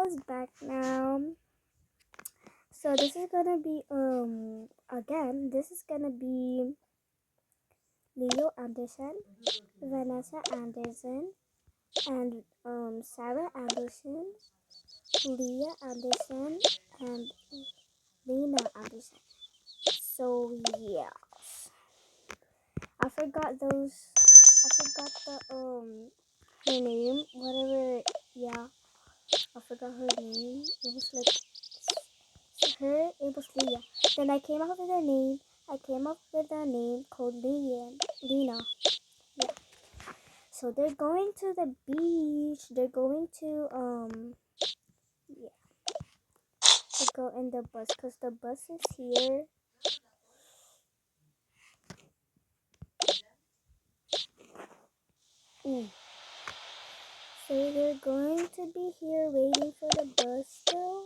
videos back now. So this is gonna be again. This is gonna be Leo Anderson, Vanessa Anderson, and Sarah Anderson, Leah Anderson, and Lena Anderson. So yeah, I forgot those. I forgot the her name. Whatever. Yeah, I forgot her name. It was like her. It was Leah. Then I came up with a name. I came up with a name called Lena. Yeah. So they're going to the beach. They're going to yeah. To go in the bus because the bus is here. Ooh. So they're going to be here waiting for the bus still.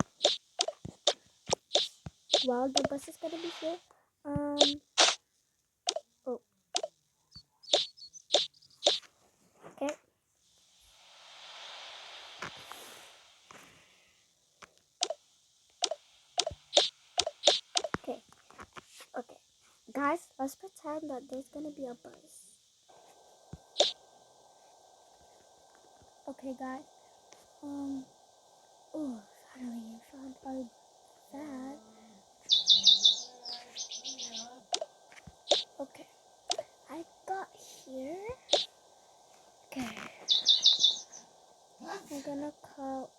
While the bus is gonna be here. Oh. Okay. Okay. Okay. Guys, let's pretend that there's gonna be a bus. Okay, guys. Oh, finally found our bag. Okay. I got here. Okay. I'm gonna call.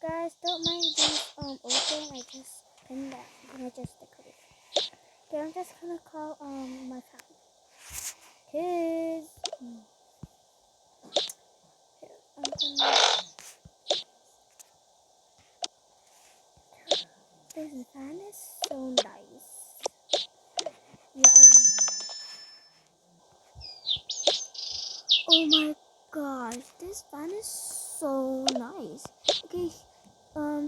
Guys, don't mind these open. I just pinned that. I'm gonna just decorate. Okay, I'm just gonna call my family. Kids. Here, I'm gonna. This van is so nice. Yeah. Oh my gosh, this van is so nice. Okay,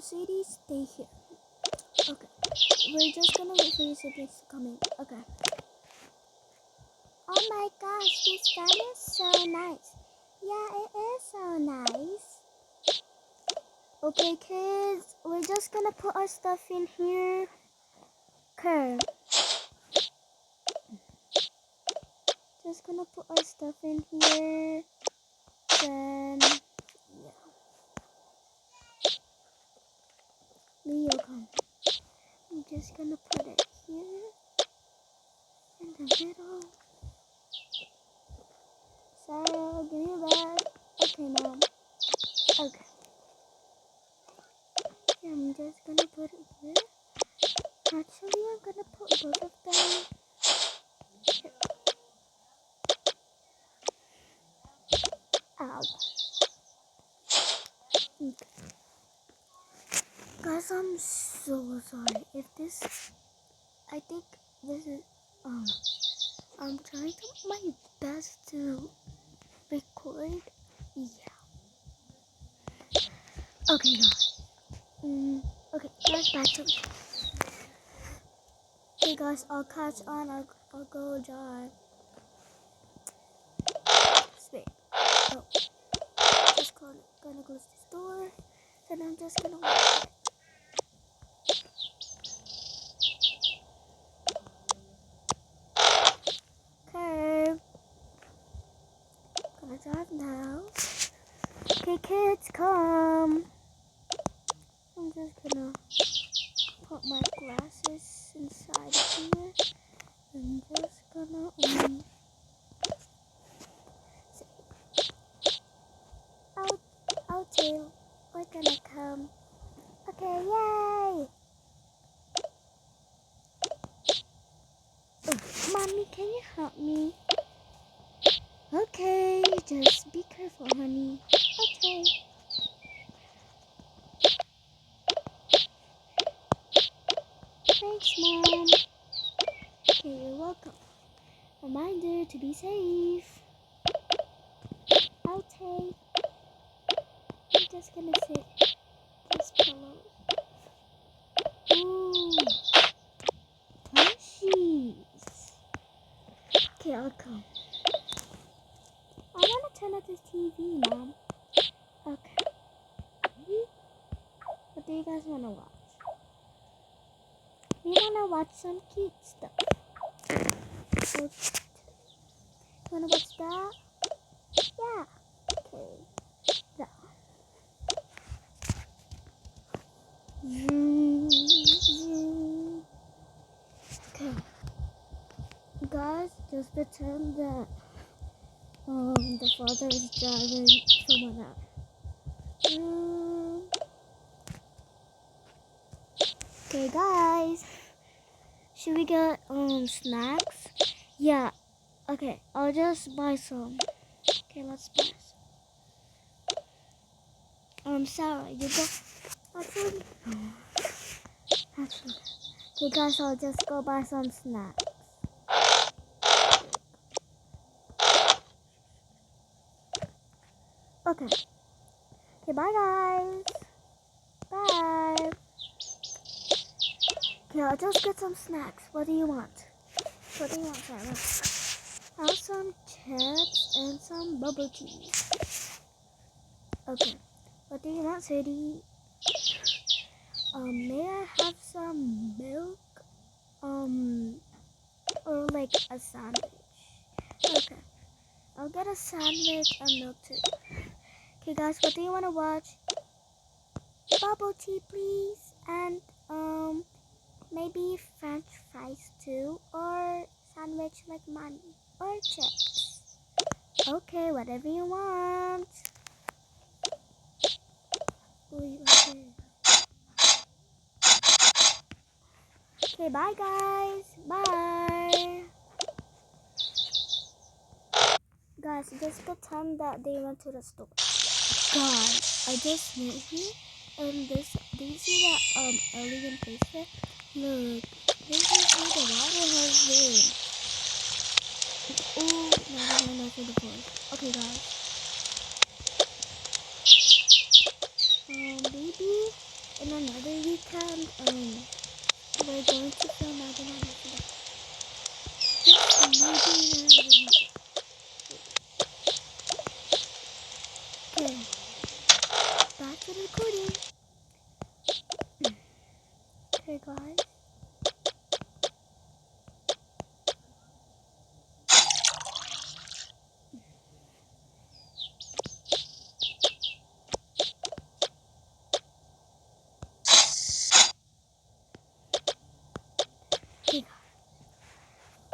sweetie, stay here. Okay, we're just gonna wait for you siblings to come in. Okay. Oh my gosh, this van is so nice. Yeah, it is so nice. Okay, kids, we're just gonna put our stuff in here. Okay. Just gonna put our stuff in here. Then, yeah. Leo, come. I'm just gonna put it here in the middle. Sarah, give me a bag. Okay, Mom. Okay. Yeah, I'm just gonna put it here. Actually, I'm gonna put both of them here. Ow. Okay. Guys, I'm so sorry. If this, I think this is, I'm trying to my best to record. Yeah. Okay, guys. Okay, guys, back to me. Okay, guys, I'll catch on. I'll go drive. Wait. Oh. Just gonna close this door. Then I'm just gonna walk. Okay. Gonna drive now. Okay, kids, come. I'm just gonna put my glasses inside here. I'm just gonna Outie, we're gonna come. Okay, yay! Oh, Mommy, can you help me? Okay, just be careful, honey. Okay. Thanks, Mom. Okay, you're welcome. Reminder to be safe. Okay. I'm just gonna sit this pillow. Ooh. welcome. I want to turn up this TV, Mom. Okay. What do you guys want to watch? We want to watch some cute stuff. Okay. You want to watch that? Yeah. Okay. That. Okay. Guys, just pretend that the father is driving someone out. Okay, guys. Should we get snacks? Yeah. Okay, I'll just buy some. Okay, let's buy some. Sarah, you go. Actually, okay, guys, I'll just go buy some snacks. Okay. Okay, bye, guys. Bye. Okay, I'll just get some snacks. What do you want? What do you want, Sarah? I'll have some chips and some bubble tea. Okay. What do you want, Sadie? May I have some milk? Or like a sandwich. Okay. I'll get a sandwich and milk too. Okay, guys, what do you want to watch? Bubble tea, please, and maybe French fries too, or sandwich like mine, or chips. Okay, whatever you want. Okay. Okay, bye guys. Bye. Guys, just pretend that they went to the store. Guys, I just went here, and this. Do you see that alien face there? Look, this is where the water has been. Oh, never mind, that's the voice. Okay, guys. Maybe in another weekend, we're going to film another episode. Just maybe in another weekend. Okay, back to the recording. Okay, guys.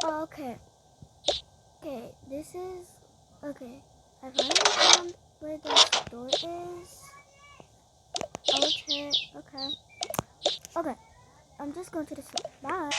Okay. Okay, this is okay. I finally found where the store is. Okay. Okay. I'm just going to the store. Bye.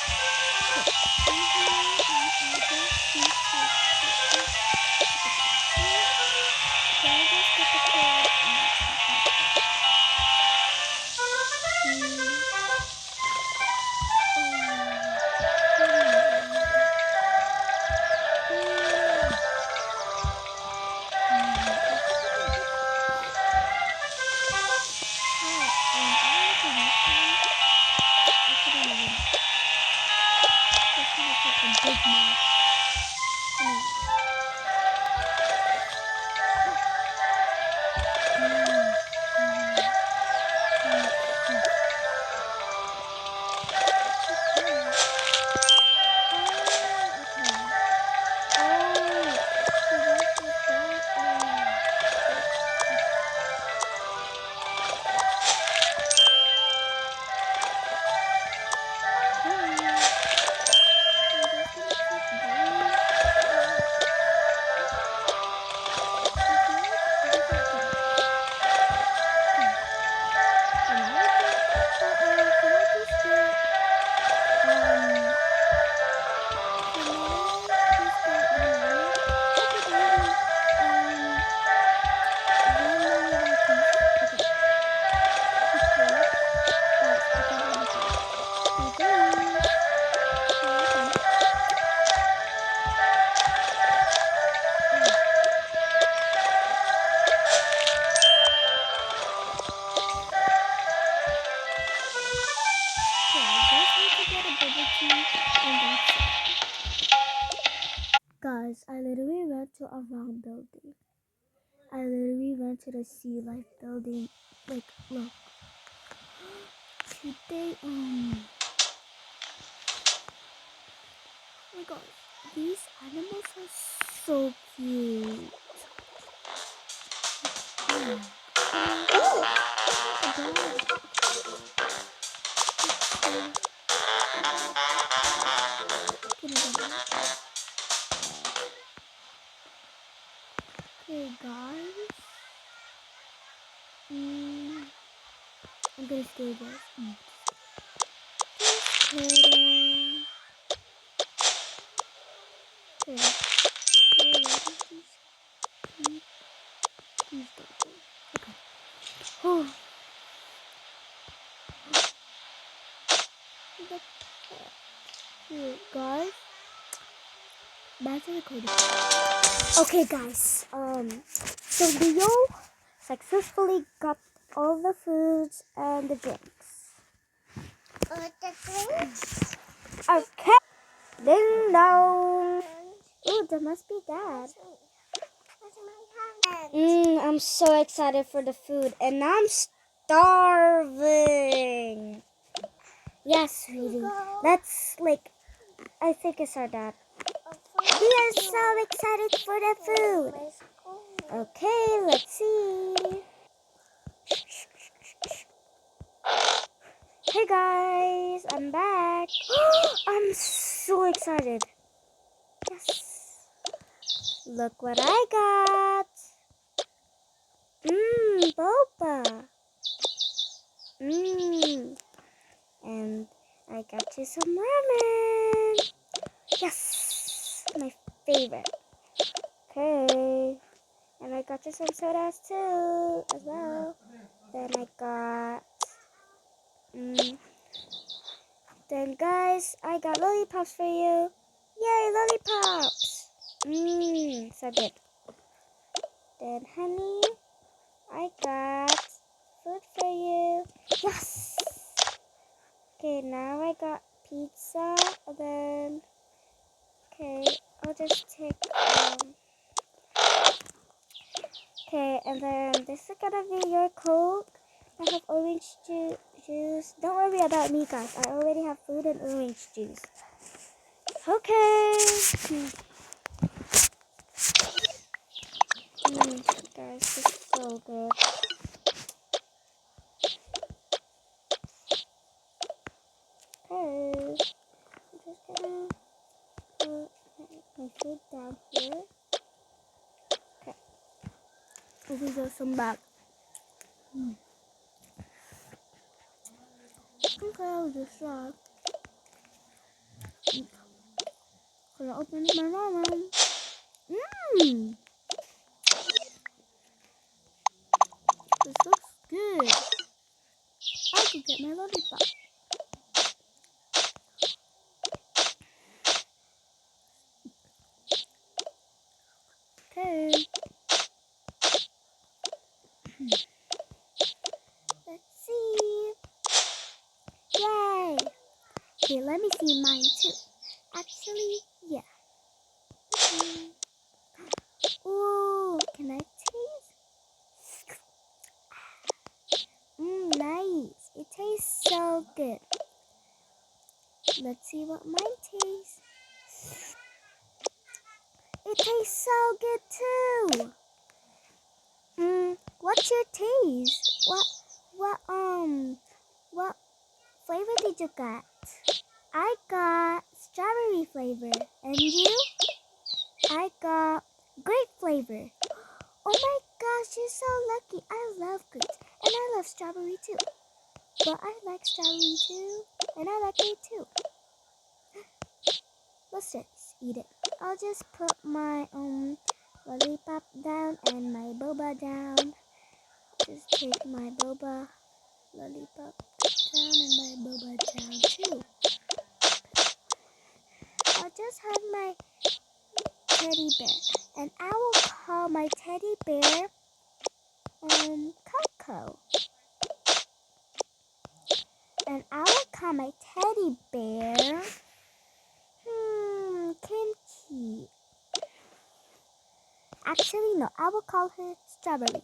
guys, I literally went to a wrong building. I literally went to the Sea Life building. Like, look. Today, oh my god, these animals are so cute. Okay, guys. I'm gonna steal this. Just kidding. Okay. Please don't go. Okay. Oh. Here, guys. Back to the code. Okay, guys. So Leo successfully got all the foods and the drinks. The drinks? Okay. Ding dong. Ooh, that must be Dad. I'm so excited for the food, and I'm starving. Yes, sweetie. Let's I think it's our dad. We are so excited for the food. Okay, let's see. Hey guys, I'm back. I'm so excited. Yes. Look what I got. Boba. And I got you some ramen. Yes, my favorite. Okay. And I got you some sodas too, as well. Then I got, then guys, I got lollipops for you. Yay, lollipops. So good. Then honey, I got food for you. Yes. Okay, now I got pizza. And then, okay, I'll just take, okay, and then this is gonna be your Coke. I have orange juice. Don't worry about me, guys. I already have food and orange juice. Okay. Guys, this is so good. Okay. I'm just gonna put my food down here. Okay. These are some back. Okay, I'll just try. Gonna open my ramen. This looks good. I could get my lollipop. Okay. Let's see. Yay. Okay, let me see mine too. Actually, yeah. Ooh, can I taste? Nice. It tastes so good. Let's see what mine tastes. It tastes so good too. What's your taste? What flavor did you get? I got strawberry flavor. And you? I got grape flavor. Oh my gosh, you're so lucky. I love grapes. And I love strawberry too. But I like strawberry too. And I like grape too. Let's just eat it. I'll just put my lollipop down and my boba down. Just take my boba lollipop down and my boba down too. I'll just have my teddy bear. And I will call my teddy bear Coco. And I will call my teddy bear Kimchi. Actually, no. I will call her Strawberry.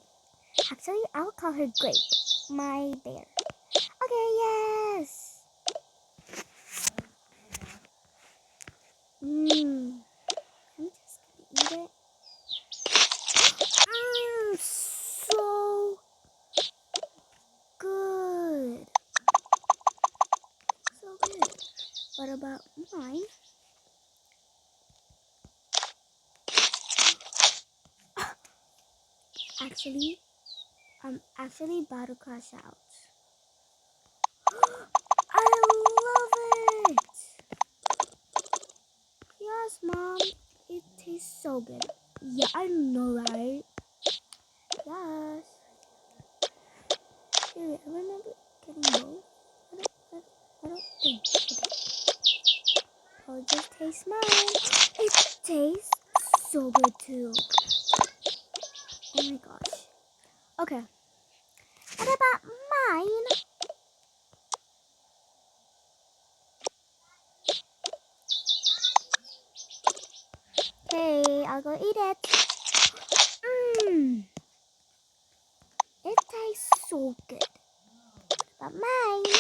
Actually, I will call her Grape. My bear. Okay, yes. I'm just gonna eat it. So good. So good. What about mine? Actually, I'm actually about to crash out. I love it. Yes, Mom. It tastes so good. Yeah, I know, right? Yes. Wait, I remember getting both. I don't think. Okay. I'll just taste mine. It tastes so good too. Oh my gosh. Okay. What about mine? Okay, I'll go eat it. Mmm. It tastes so good. But mine.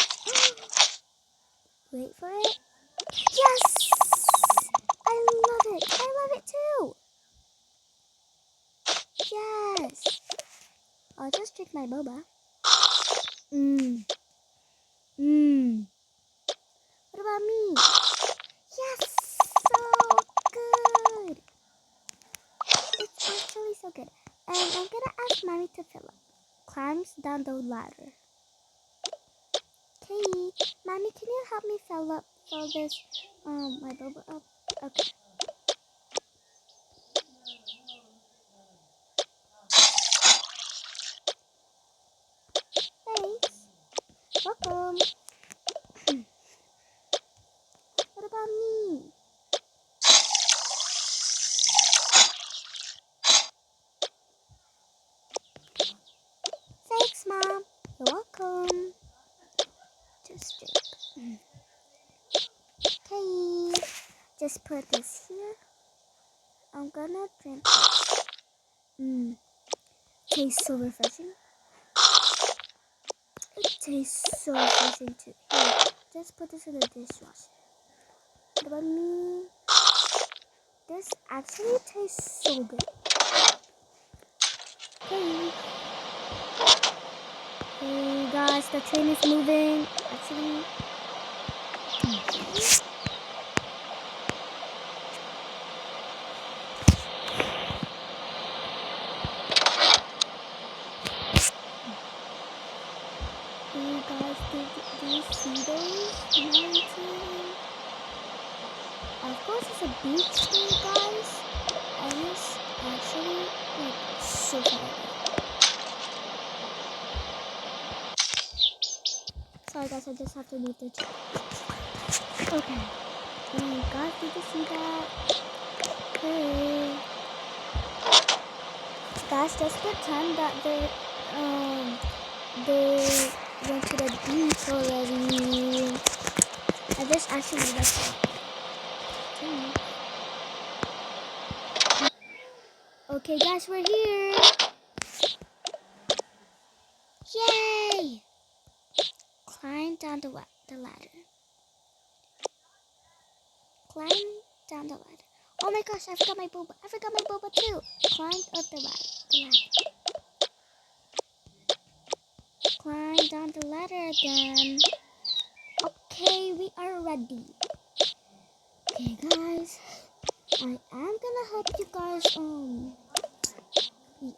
Wait for it. Yes! I love it. I love it too. Yes. I'll just drink my boba. Mmm. Mmm. What about me? Yes! So good. It's actually so good. And I'm gonna ask Mommy to fill up. Climbs down the ladder. Okay, Mommy, can you help me fill this my boba up? Okay. Thanks. Welcome. What about me? Thanks, Mom. You're welcome. Just drink. Okay. Just put this here. I'm gonna drink. Tastes so refreshing. It tastes so refreshing too. Here, just put this in the dishwasher. What about me? This actually tastes so good. Okay. Hey guys, the train is moving. Actually, hey guys, do you see those mountains? Of course, it's a beach day, guys, and it's actually like so far away. Sorry guys, I just have to leave the train. Okay. Hey guys, did you see that? Hey. Guys, just pretend that they went to the beach already. And this actually looks like okay guys, we're here. Yay! Climb down the ladder. Climb down the ladder. Oh my gosh, I forgot my boba. I forgot my boba too. Climb up the ladder. Climb down the ladder again. Okay, we are ready. Okay guys, I am gonna help you guys yeah.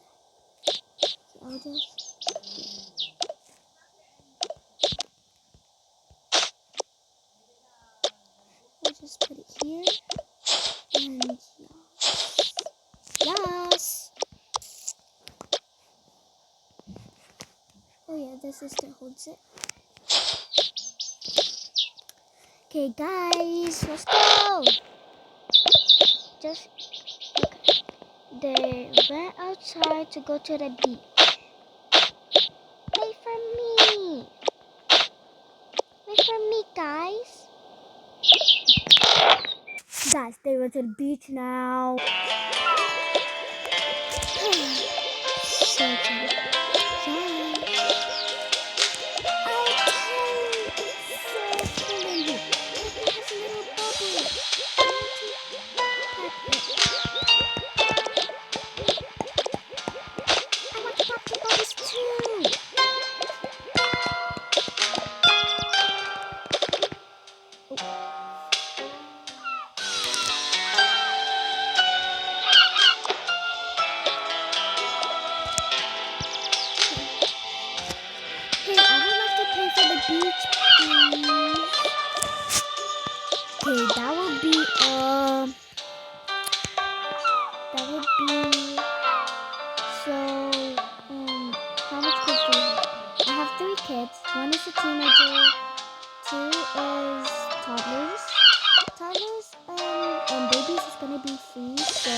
So I'll just put it here. And yes. Oh yeah, this is that holds it. Okay guys, let's go. Just they went outside to go to the beach. Wait for me. Wait for me, guys. Guys, they went to the beach now. So cute. Hey, I would like to pay for the beach, please. Okay, that would be so how much kids do you have? I have 3 kids. One is a teenager, 2 is toddlers. And babies is gonna be free, so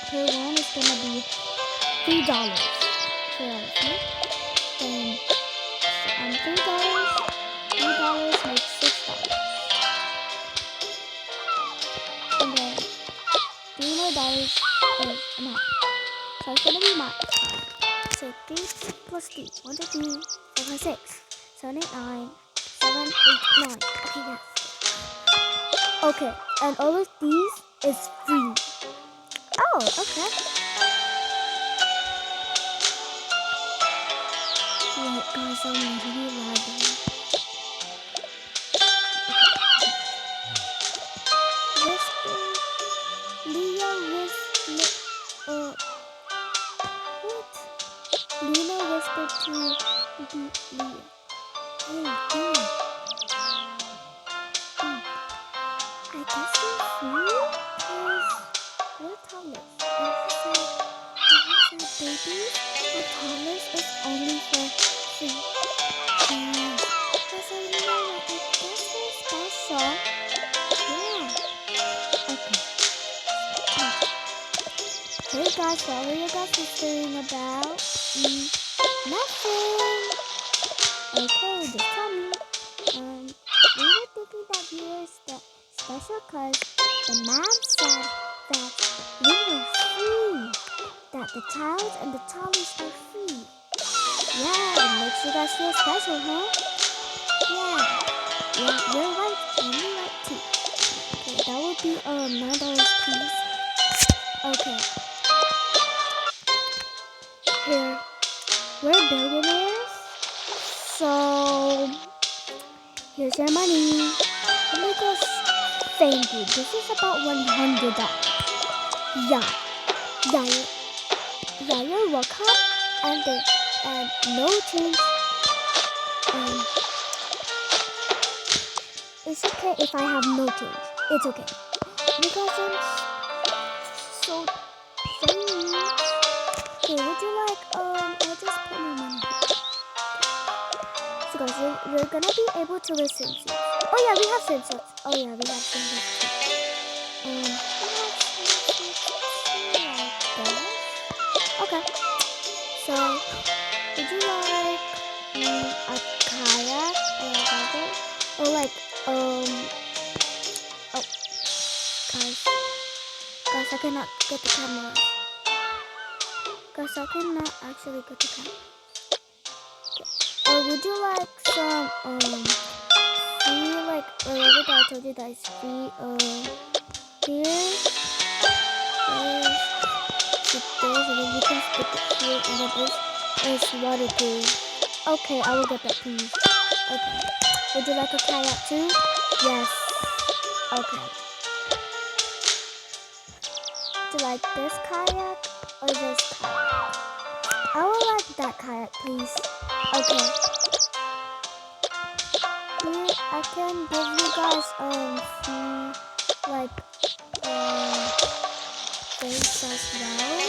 per one is gonna be $3. $3, right? And $3 makes $6. And then $3 more is amount. So it's gonna be my card. So 3 plus 3. 1, 2, 3, 4, 5, 6, 7, 8, 9, 7, 8, 9. Okay, yes. Okay, and all of these is free. Oh, okay. Wait, guys, I'm really lagging. Whisper, Leah, what? Lena whispered to Leah. Hey, dude. I guess we're free because we're toddlers. And he said babies and toddlers is only for free. Because I know I guess we're special. Yeah. Okay. Hey guys, what were you guys whispering about? Nothing. Okay, just tell me. We were thinking that we were special because the man said that we were free. That the child and the toddlers are free. Yeah, it makes you guys feel special, huh? Yeah, you're right, and you're right too. Okay, that would be $9, please. Okay. Here, we're billionaires, so here's your money. Oh my gosh, thank you. This is about $100. Yeah, you're welcome. And no change. It's okay if I have no change. It's okay because I'm so thanks. Okay, would you like I'll just put my money here. So guys, you're gonna be able to listen to. Oh yeah, we have swimsuits. Oh yeah, we have swimsuits too. Okay. So, would you like a kayak or a bubble? Or like oh guys, I cannot get the camera. Guys, I cannot actually get the camera. Or would you like some free, like whatever that I told you that is free here is with this, and then you can stick it here, and then it's waterproof. Okay, I will get that, please. Okay. Would you like a kayak too? Yes. Okay. Would you like this kayak or this kayak? I would like that kayak, please. Okay. Here, I can give you guys free like things as well.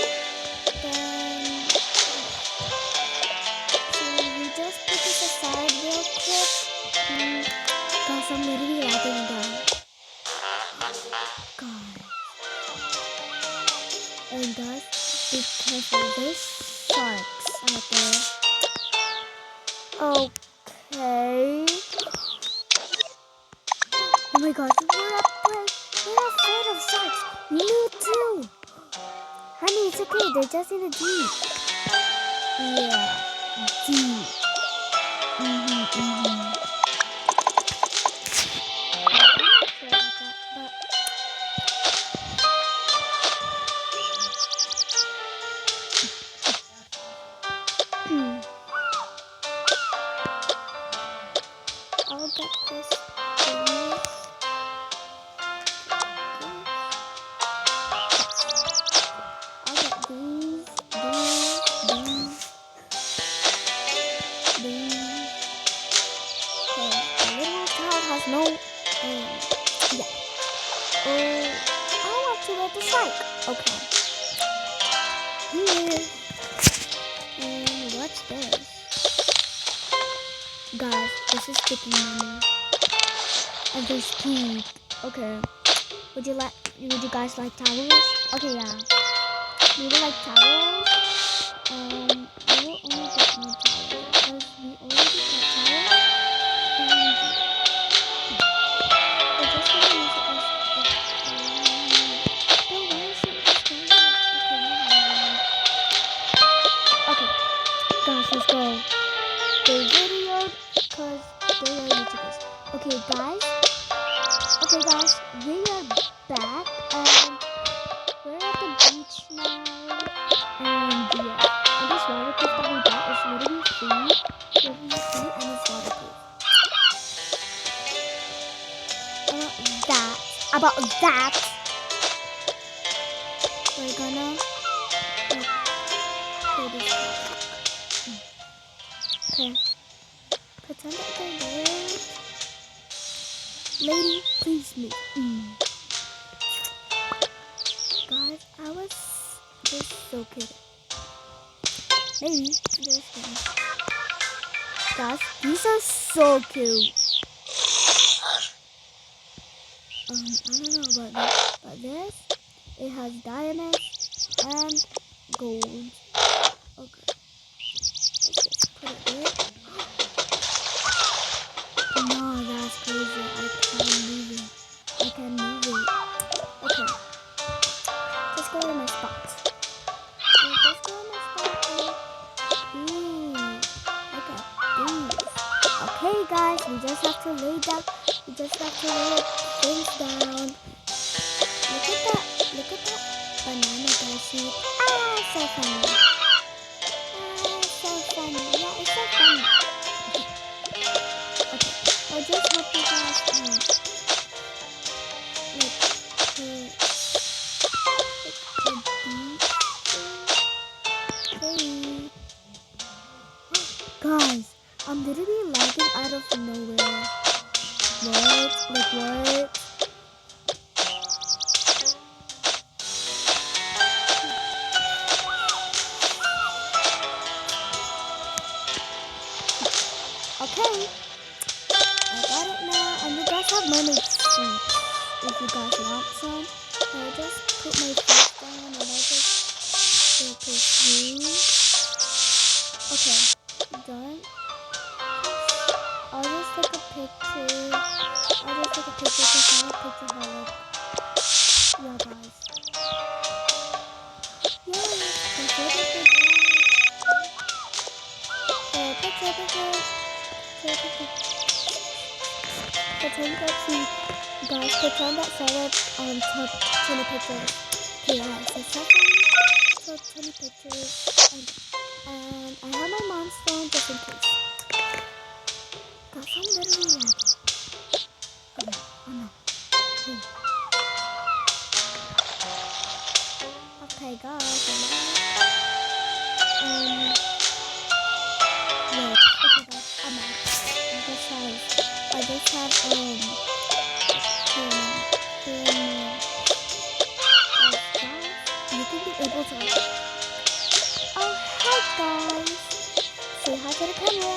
Then so we just put this aside real quick. Guys, I'm literally lagging down. God. And guys, be careful. There's sharks out there. Okay. Oh my gosh, we're afraid of sharks. You too. Honey, it's okay. They're just in a Jeep. Yeah, Jeep. I'm not sure about that, but I'll get this. I'll get these. The little child has no. Yeah. I want to wear the strike. Okay. Here. And what's this? Guys, this is sticky money. And there's food. Okay. Would you guys like towels? Okay, yeah. We would like towels. We will only get more towels because we already got towels. We're just gonna use it okay, guys, let's go. They videoed because they are YouTubers. Okay, guys, we are back and we're at the beach now. And yeah, and this waterproof that we got is literally free. And it's waterproof. About that, we're gonna play this card. Okay. Pretend that they're there. Lady, please move. Guys, I was just so cute. Maybe this one. Guys, these are so cute. I don't know about that, but this, it has diamonds and gold. Okay, let's just put it there. No, that's crazy. I can't move it. Okay, let's go to my spot. Let's go to my spot. Look at these. Okay, guys, we just have to lay down. We just have to lay things down. Look at that banana guys. So funny. So funny. Yeah, it's so funny. Okay, I just hope you guys guys, I'm literally lagging out of nowhere. What? Okay, I got it now, and you guys have mermaid suits if you guys want some. I just put my face down and I just focus you. Okay, done. I'll just take a picture. Because I want picture how like, yeah guys. Pretend that Sarah took 20 pictures. Yeah, so Sarah took 20 pictures and I have my mom's phone just in case. Gosh, I'm literally like, oh no. Okay guys, I'm out. I just have you can be able to oh hi guys, say hi to the camera.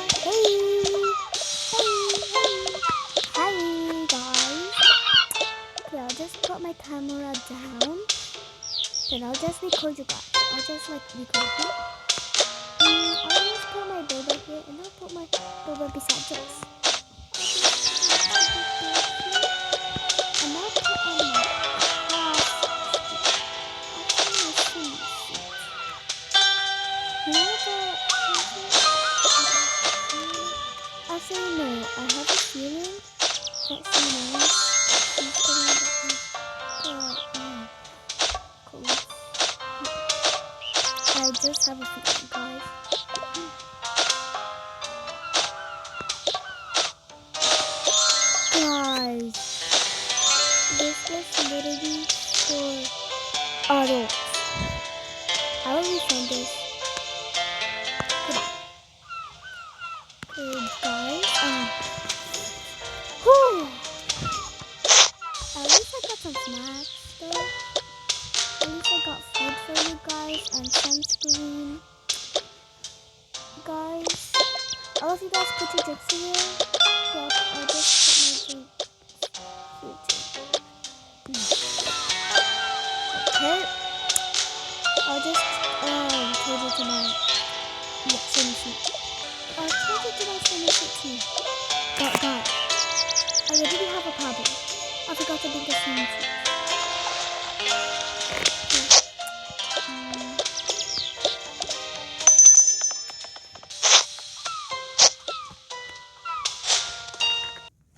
Hi guys. Okay, I'll just put my camera down, then I'll just record you guys. I'll just like record you. I'll just put my Boba here and I'll put my Boba beside this. And I'll put on my have a feeling, guys. Guys, this was literally for adults. I will refund this. Good guys. Whew. At least I got some snacks though. At least I got food for you guys and sunscreen. Guys, all of you guys put your drinks in here. Yeah, I'll just put my drink here too. Okay. I'll just change it to my swimming suit. I'll change it to my swimming suit too. But guys, I already have a problem. I forgot to bring the swimming suit.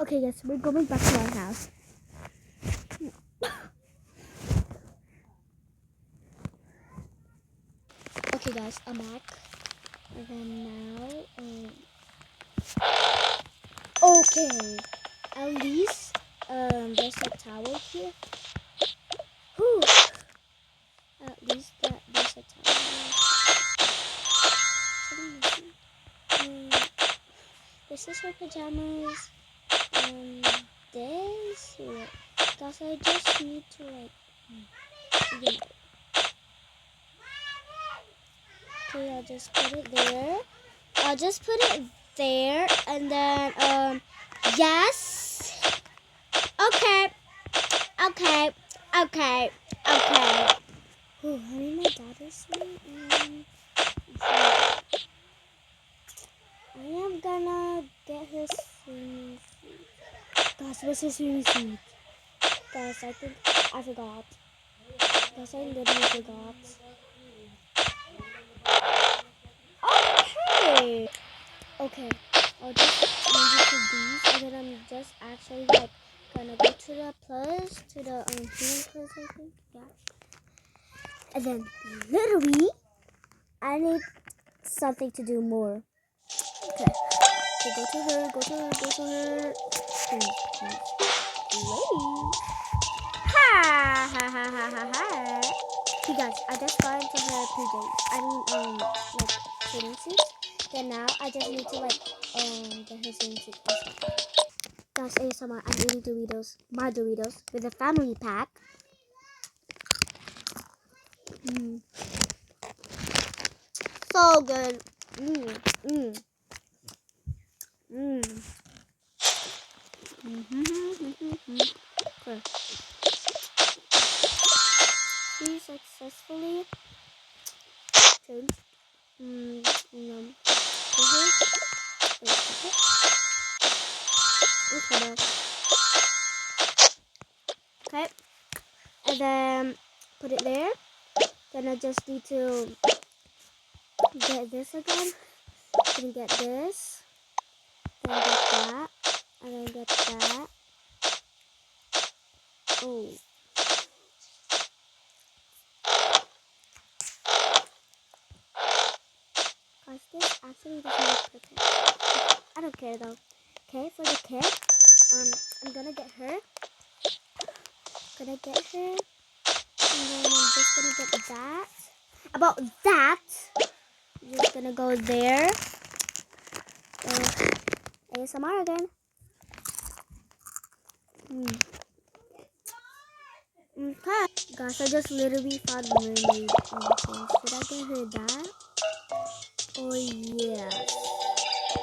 Okay, guys, we're going back to our house. Okay, guys, I'm back. And then now, okay, at least, there's a towel here. Whew. At least there's a towel here. This is her pajamas. This, guys, I just need to, like, you know. Okay, I'll just put it there. I'll just put it there, and then, yes. Okay. Oh, honey, my dad is asleep. I am gonna get her swimming suit. Guys, what's her swimming suit? Guys, I think I forgot. Guys, I literally forgot. Okay, I'll just change it to these, and then I'm just actually like gonna go to the plus, to the healing plus, I think, yeah. And then literally, I need something to do more. Okay, so go to her. Ha ha ha ha ha ha. You guys, I just got into her PJs. I mean, like swimming suits. Then now I just need to like get her swimming suit. Guys, ASMR, I'm eating Doritos, my Doritos, with a family pack. So good. Okay. We successfully changed. Okay, and then put it there. Then I just need to get this again. Then get this. Then get that. And then get that. Oh. Guys, this actually doesn't look perfect. I don't care though. Okay, for the kid, I'm gonna get her. And then I'm just gonna get that. About that, I'm just gonna go there. ASMR again. Okay. Gosh, I just literally found mermaid things. Should I get her that? Or yeah.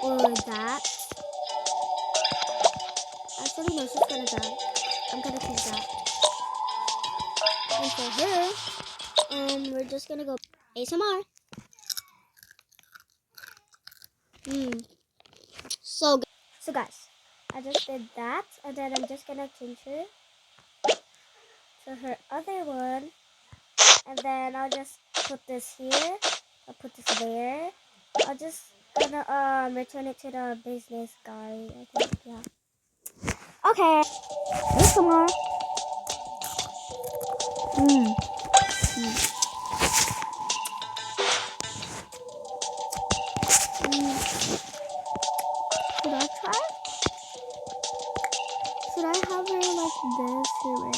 Or that? Actually, no, she's gonna die. I'm gonna choose that. And for her, we're just gonna go ASMR. So good. So guys, I just did that, and then I'm just gonna change her to her other one, and then I'll just put this here. I'll put this there. I'll just gonna return it to the business guy. I think, yeah. Okay. ASMR. this here.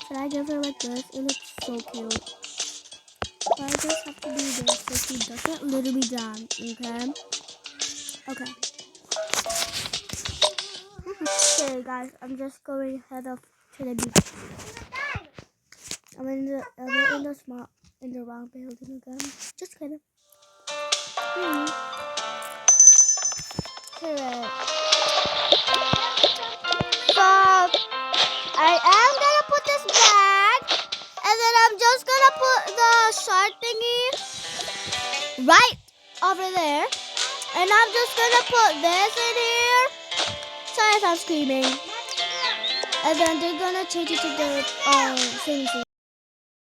Should I give her like this? It looks so cute. But I just have to do this so she doesn't literally die. Okay. Okay. Okay, guys. I'm just going head up to the beach. I'm in the wrong building again. Just kidding. Correct. So I am gonna put this back, and then I'm just gonna put the shark thingy right over there, and I'm just gonna put this in here. Sorry if I'm screaming. And then they're gonna change it to the same thing.